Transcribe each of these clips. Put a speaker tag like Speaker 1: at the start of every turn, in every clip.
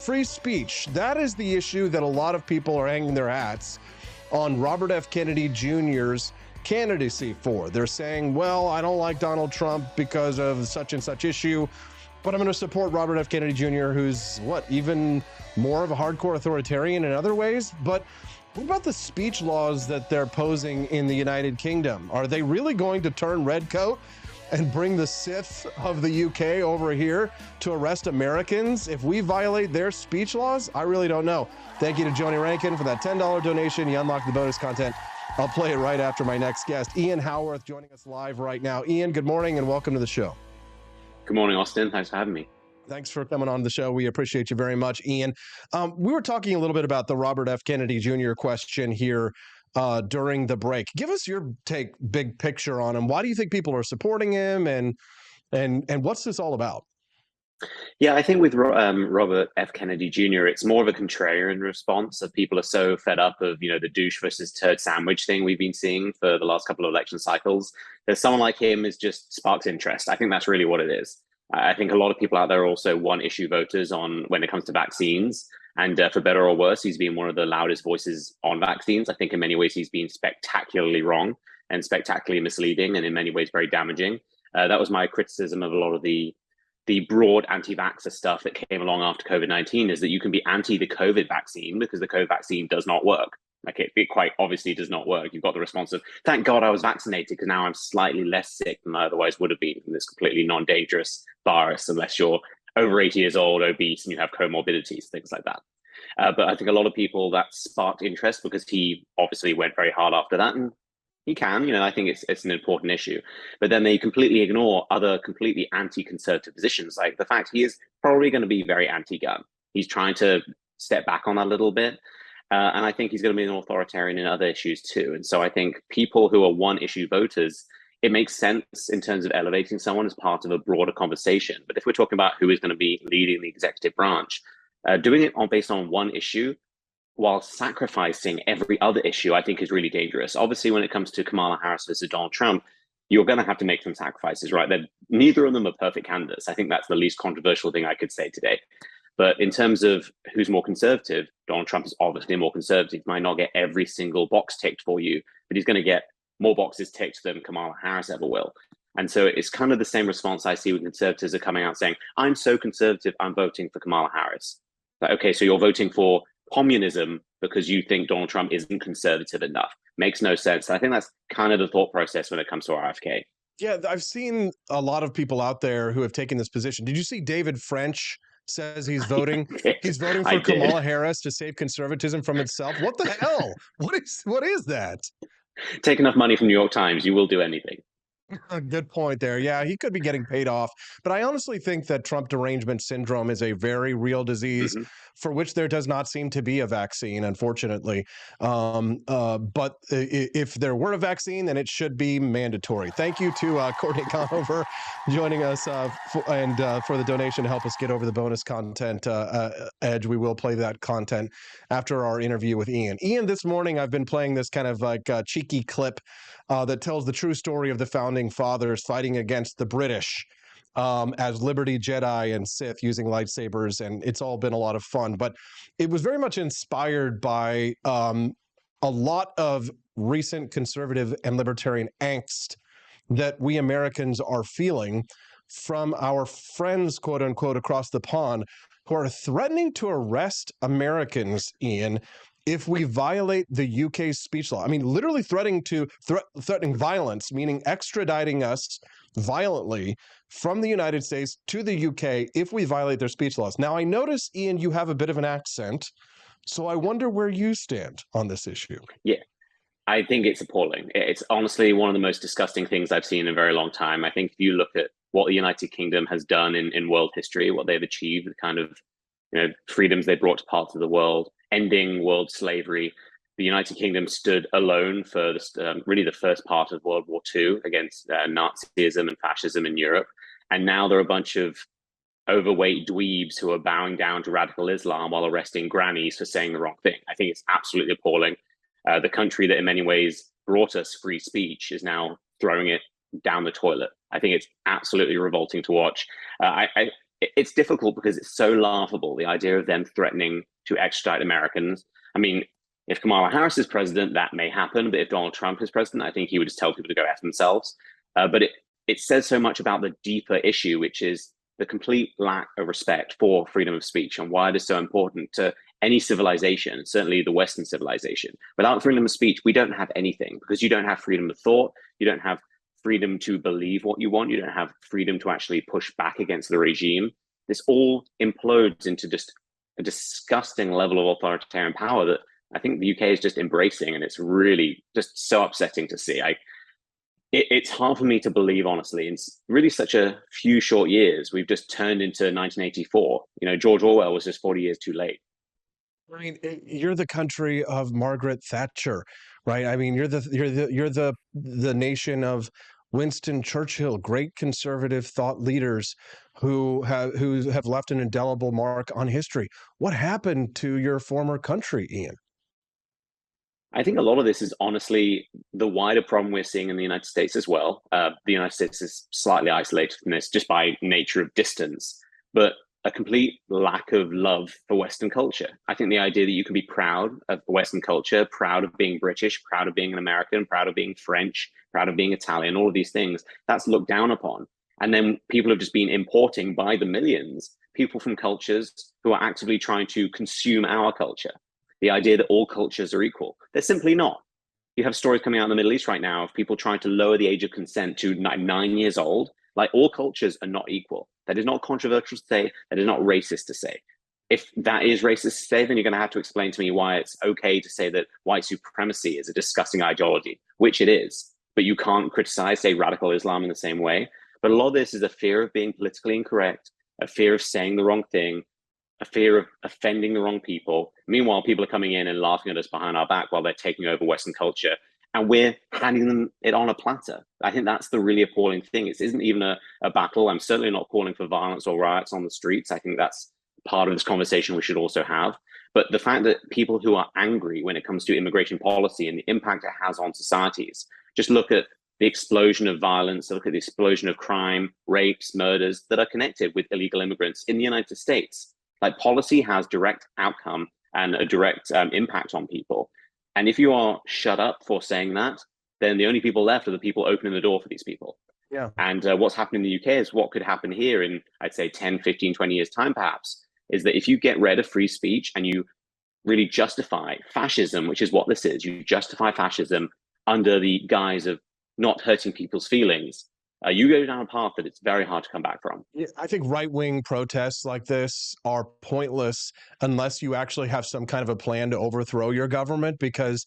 Speaker 1: free speech. That is the issue that a lot of people are hanging their hats on Robert F. Kennedy Jr.'s candidacy for. They're saying, well, I don't like Donald Trump because of such and such issue, but I'm going to support Robert F. Kennedy Jr., who's even more of a hardcore authoritarian in other ways. But what about the speech laws that they're posing in the United Kingdom? Are they really going to turn redcoat and bring the Sith of the UK over here to arrest Americans if we violate their speech laws? I really don't know. Thank you to Joni Rankin for that $10 donation. You unlock the bonus content. I'll play it right after my next guest, Ian Haworth, joining us live right now. Ian, good morning and welcome to the show.
Speaker 2: Good morning, Austin. Thanks for having me.
Speaker 1: Thanks for coming on the show. We appreciate you very much, Ian. We were talking a little bit about the Robert F. Kennedy Jr. question here during the break. Give us your take, big picture on him. Why do you think people are supporting him, and what's this all about?
Speaker 2: Yeah, I think with Robert F. Kennedy Jr., it's more of a contrarian response. Of people are so fed up of, the douche versus turd sandwich thing we've been seeing for the last couple of election cycles. That someone like him is just sparks interest. I think that's really what it is. I think a lot of people out there are also one-issue voters on when it comes to vaccines. And for better or worse, he's been one of the loudest voices on vaccines. I think in many ways he's been spectacularly wrong and spectacularly misleading, and in many ways very damaging. That was my criticism of a lot of the broad anti-vaxxer stuff that came along after COVID-19, is that you can be anti the COVID vaccine because the COVID vaccine does not work. Like it quite obviously does not work. You've got the response of, thank God I was vaccinated because now I'm slightly less sick than I otherwise would have been from this completely non-dangerous virus, unless you're over 80 years old, obese, and you have comorbidities, things like that. But I think a lot of people, that sparked interest because he obviously went very hard after that. And he can, I think it's an important issue. But then they completely ignore other completely anti-conservative positions, like the fact he is probably going to be very anti-gun. He's trying to step back on that a little bit. And I think he's going to be an authoritarian in other issues too. And so I think people who are one-issue voters, it makes sense in terms of elevating someone as part of a broader conversation. But if we're talking about who is going to be leading the executive branch, doing it based on one issue while sacrificing every other issue, I think is really dangerous. Obviously, when it comes to Kamala Harris versus Donald Trump, you're going to have to make some sacrifices, right? Neither of them are perfect candidates. I think that's the least controversial thing I could say today. But in terms of who's more conservative, Donald Trump is obviously more conservative. He might not get every single box ticked for you, but he's going to get more boxes ticked than Kamala Harris ever will. And so it's kind of the same response I see when conservatives are coming out saying, I'm so conservative, I'm voting for Kamala Harris. Like, okay, so you're voting for communism because you think Donald Trump isn't conservative enough. Makes no sense. I think that's kind of the thought process when it comes to RFK.
Speaker 1: Yeah, I've seen a lot of people out there who have taken this position. Did you see David French says he's voting? He's voting for Kamala Harris to save conservatism from itself. What the hell? What is that?
Speaker 2: Take enough money from New York Times, you will do anything.
Speaker 1: Good point there. Yeah, he could be getting paid off. But I honestly think that Trump derangement syndrome is a very real disease for which there does not seem to be a vaccine, unfortunately. But if there were a vaccine, then it should be mandatory. Thank you to Courtney Conover joining us for the donation to help us get over the bonus content edge. We will play that content after our interview with Ian. Ian, this morning I've been playing this kind of like cheeky clip that tells the true story of the founding fathers fighting against the British as Liberty Jedi and Sith using lightsabers, and it's all been a lot of fun. But it was very much inspired by a lot of recent conservative and libertarian angst that we Americans are feeling from our friends, quote unquote, across the pond who are threatening to arrest Americans, Ian, if we violate the UK speech law. I mean, literally threatening violence, meaning extraditing us violently from the United States to the UK if we violate their speech laws. Now, I notice, Ian, you have a bit of an accent, so I wonder where you stand on this issue.
Speaker 2: Yeah, I think it's appalling. It's honestly one of the most disgusting things I've seen in a very long time. I think if you look at what the United Kingdom has done in world history, what they've achieved, the kind of freedoms they brought to parts of the world, ending world slavery. The United Kingdom stood alone for really the first part of World War II against Nazism and fascism in Europe. And now there are a bunch of overweight dweebs who are bowing down to radical Islam while arresting grannies for saying the wrong thing. I think it's absolutely appalling. The country that in many ways brought us free speech is now throwing it down the toilet. I think it's absolutely revolting to watch. it's difficult because it's so laughable, the idea of them threatening to extradite Americans. I mean, if Kamala Harris is president, that may happen. But if Donald Trump is president, I think he would just tell people to go F themselves. But it says so much about the deeper issue, which is the complete lack of respect for freedom of speech and why it is so important to any civilization, certainly the Western civilization. Without freedom of speech, we don't have anything, because you don't have freedom of thought. You don't have freedom to believe what you want. You don't have freedom to actually push back against the regime. This all implodes into just a disgusting level of authoritarian power that I think the UK is just embracing, and it's really just so upsetting to see. It's hard for me to believe, honestly, in really such a few short years, we've just turned into 1984. You know, George Orwell was just 40 years too late.
Speaker 1: I mean, you're the country of Margaret Thatcher, right? I mean, you're the nation of Winston Churchill, great conservative thought leaders who have left an indelible mark on history. What happened to your former country, Ian?
Speaker 2: I think a lot of this is honestly the wider problem we're seeing in the United States as well. The United States is slightly isolated from this just by nature of distance, but a complete lack of love for Western culture. I think the idea that you can be proud of Western culture, proud of being British, proud of being an American, proud of being French, proud of being Italian, all of these things, that's looked down upon. And then people have just been importing by the millions people from cultures who are actively trying to consume our culture. The idea that all cultures are equal. They're simply not. You have stories coming out in the Middle East right now of people trying to lower the age of consent to 9 years old. Like, all cultures are not equal. That is not controversial to say. That is not racist to say. If that is racist to say, then you're going to have to explain to me why it's okay to say that white supremacy is a disgusting ideology, which it is. But you can't criticize, say, radical Islam in the same way. But a lot of this is a fear of being politically incorrect, a fear of saying the wrong thing, a fear of offending the wrong people. Meanwhile, people are coming in and laughing at us behind our back while they're taking over Western culture, and we're handing them it on a platter. I think that's the really appalling thing. It isn't even a battle. I'm certainly not calling for violence or riots on the streets. I think that's part of this conversation we should also have. But the fact that people who are angry when it comes to immigration policy and the impact it has on societies, just look at the explosion of violence, look at the explosion of crime, rapes, murders that are connected with illegal immigrants in the United States. Like, policy has direct outcome and a direct impact on people. And if you are shut up for saying that, then the only people left are the people opening the door for these people.
Speaker 1: Yeah.
Speaker 2: And what's happening in the UK is what could happen here in, I'd say, 10, 15, 20 years time, perhaps, is that if you get rid of free speech and you really justify fascism, which is what this is, you justify fascism under the guise of not hurting people's feelings, you go down a path that it's very hard to come back from.
Speaker 1: Yeah, I think right-wing protests like this are pointless unless you actually have some kind of a plan to overthrow your government, because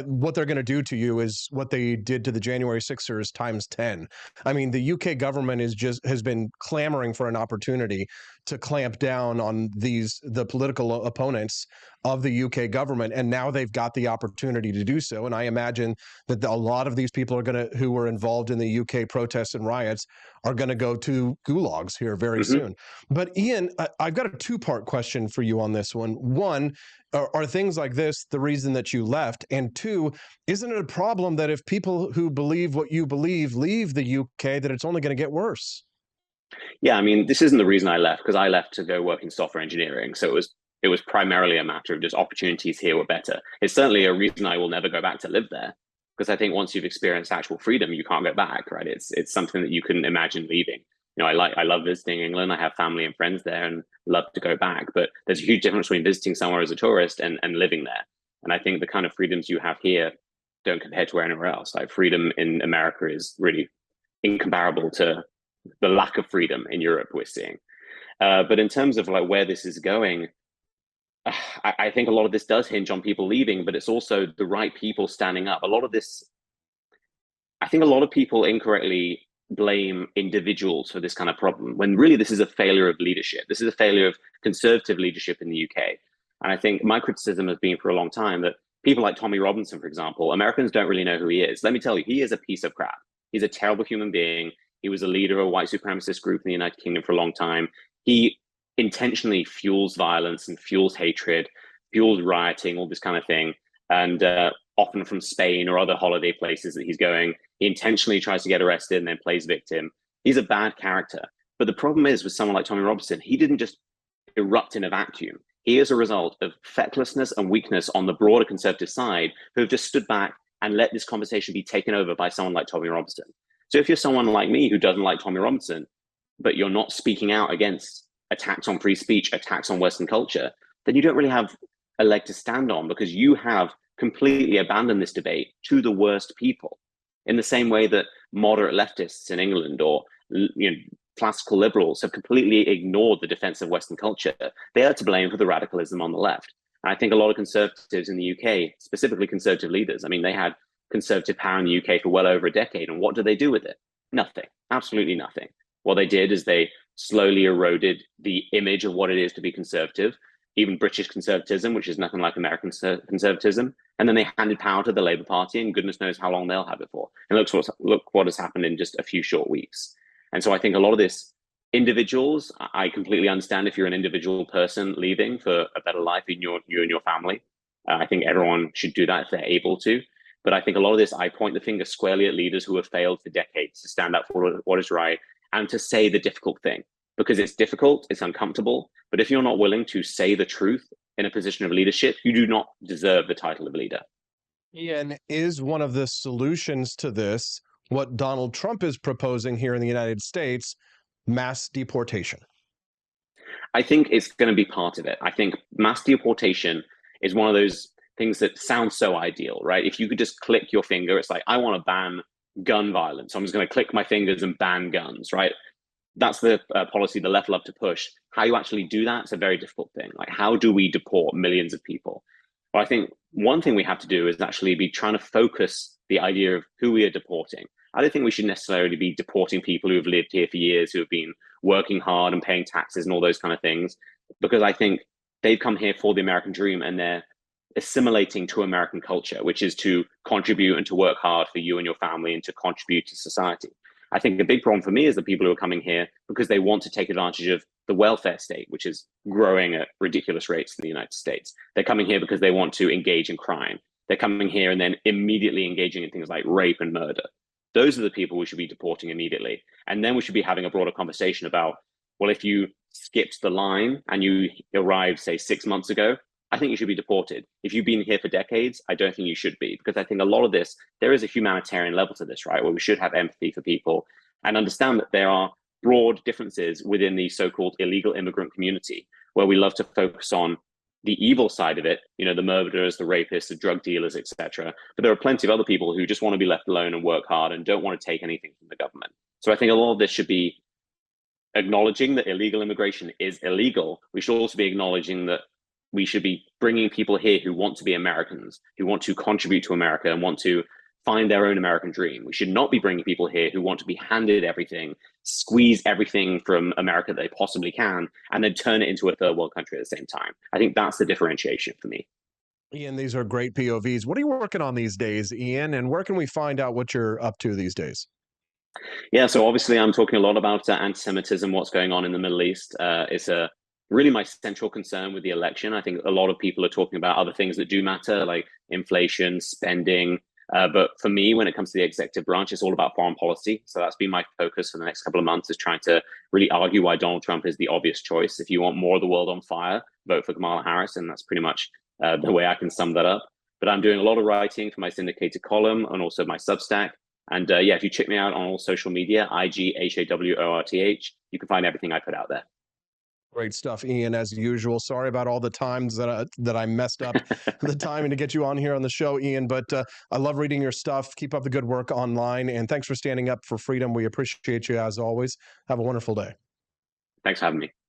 Speaker 1: what they're going to do to you is what they did to the January 6ers times 10. I mean, the UK government has been clamoring for an opportunity to clamp down on the political opponents of the UK government, and now they've got the opportunity to do so. And I imagine that a lot of these people who were involved in the UK protests and riots are going to go to gulags here very soon. But Ian, I've got a two-part question for you on this one. One, are things like this the reason that you left? And two, isn't it a problem that if people who believe what you believe leave the UK, that it's only going to get worse?
Speaker 2: Yeah, I mean, this isn't the reason I left, because I left to go work in software engineering. So it was primarily a matter of just opportunities here were better. It's certainly a reason I will never go back to live there, because I think once you've experienced actual freedom, you can't go back, right? It's something that you couldn't imagine leaving. You know, I love visiting England. I have family and friends there and love to go back. But there's a huge difference between visiting somewhere as a tourist and living there. And I think the kind of freedoms you have here don't compare to anywhere else. Like, freedom in America is really incomparable to the lack of freedom in Europe we're seeing. But in terms of like where this is going, I think a lot of this does hinge on people leaving, but it's also the right people standing up. A lot of this, I think a lot of people incorrectly blame individuals for this kind of problem, when really this is a failure of leadership. This is a failure of conservative leadership in the UK. And I think my criticism has been for a long time that people like Tommy Robinson, for example, Americans don't really know who he is. Let me tell you, he is a piece of crap. He's a terrible human being. He was a leader of a white supremacist group in the United Kingdom for a long time. He intentionally fuels violence and fuels hatred, fuels rioting, all this kind of thing. And often from Spain or other holiday places that he's going, he intentionally tries to get arrested and then plays victim. He's a bad character. But the problem is with someone like Tommy Robinson, he didn't just erupt in a vacuum. He is a result of fecklessness and weakness on the broader conservative side who have just stood back and let this conversation be taken over by someone like Tommy Robinson. So if you're someone like me who doesn't like Tommy Robinson, but you're not speaking out against attacks on free speech, attacks on Western culture, then you don't really have a leg to stand on because you have completely abandoned this debate to the worst people. In the same way that moderate leftists in England or classical liberals have completely ignored the defense of Western culture, they are to blame for the radicalism on the left. And I think a lot of conservatives in the UK, specifically conservative leaders, I mean, they had conservative power in the UK for well over a decade. And what did they do with it? Nothing, absolutely nothing. What they did is they slowly eroded the image of what it is to be conservative, even British conservatism, which is nothing like American conservatism. And then they handed power to the Labour Party, and goodness knows how long they'll have it for. And look what has happened in just a few short weeks. And so I think a lot of this, individuals, I completely understand if you're an individual person leaving for a better life in you and your family. I think everyone should do that if they're able to. But I think a lot of this, I point the finger squarely at leaders who have failed for decades to stand up for what is right and to say the difficult thing, because it's difficult, it's uncomfortable. But if you're not willing to say the truth in a position of leadership, you do not deserve the title of leader.
Speaker 1: Ian, is one of the solutions to this what Donald Trump is proposing here in the United States, mass deportation?
Speaker 2: I think it's going to be part of it. I think mass deportation is one of those things that sounds so ideal, right? If you could just click your finger, it's like, I want to ban gun violence. I'm just going to click my fingers and ban guns, right? That's the policy the left love to push. How you actually do that is a very difficult thing. Like, how do we deport millions of people? Well, I think one thing we have to do is actually be trying to focus the idea of who we are deporting. I don't think we should necessarily be deporting people who have lived here for years, who have been working hard and paying taxes and all those kind of things, because I think they've come here for the American dream and they're assimilating to American culture, which is to contribute and to work hard for you and your family and to contribute to society. I think the big problem for me is the people who are coming here because they want to take advantage of the welfare state, which is growing at ridiculous rates in the United States. They're coming here because they want to engage in crime. They're coming here and then immediately engaging in things like rape and murder. Those are the people we should be deporting immediately. And then we should be having a broader conversation about, well, if you skipped the line and you arrived, say, 6 months ago, I think you should be deported. If you've been here for decades, I don't think you should be, because I think a lot of this, there is a humanitarian level to this, right? Where we should have empathy for people and understand that there are broad differences within the so-called illegal immigrant community, where we love to focus on the evil side of it, the murderers, the rapists, the drug dealers, etc. But there are plenty of other people who just want to be left alone and work hard and don't want to take anything from the government. So I think a lot of this should be acknowledging that illegal immigration is illegal. We should also be acknowledging that we should be bringing people here who want to be Americans, who want to contribute to America and want to find their own American dream. We should not be bringing people here who want to be handed everything, squeeze everything from America they possibly can, and then turn it into a third world country at the same time. I think that's the differentiation for me.
Speaker 1: Ian, these are great POVs. What are you working on these days, Ian? And where can we find out what you're up to these days?
Speaker 2: Yeah, so obviously I'm talking a lot about anti-Semitism, what's going on in the Middle East. It's really my central concern with the election. I think a lot of people are talking about other things that do matter, like inflation, spending. But for me, when it comes to the executive branch, it's all about foreign policy. So that's been my focus for the next couple of months, is trying to really argue why Donald Trump is the obvious choice. If you want more of the world on fire, vote for Kamala Harris. And that's pretty much the way I can sum that up. But I'm doing a lot of writing for my syndicated column and also my Substack. And yeah, if you check me out on all social media, IGHAWORTH, you can find everything I put out there.
Speaker 1: Great stuff, Ian, as usual. Sorry about all the times that I messed up the timing to get you on here on the show, Ian, but I love reading your stuff. Keep up the good work online, and thanks for standing up for freedom. We appreciate you as always. Have a wonderful day.
Speaker 2: Thanks for having me.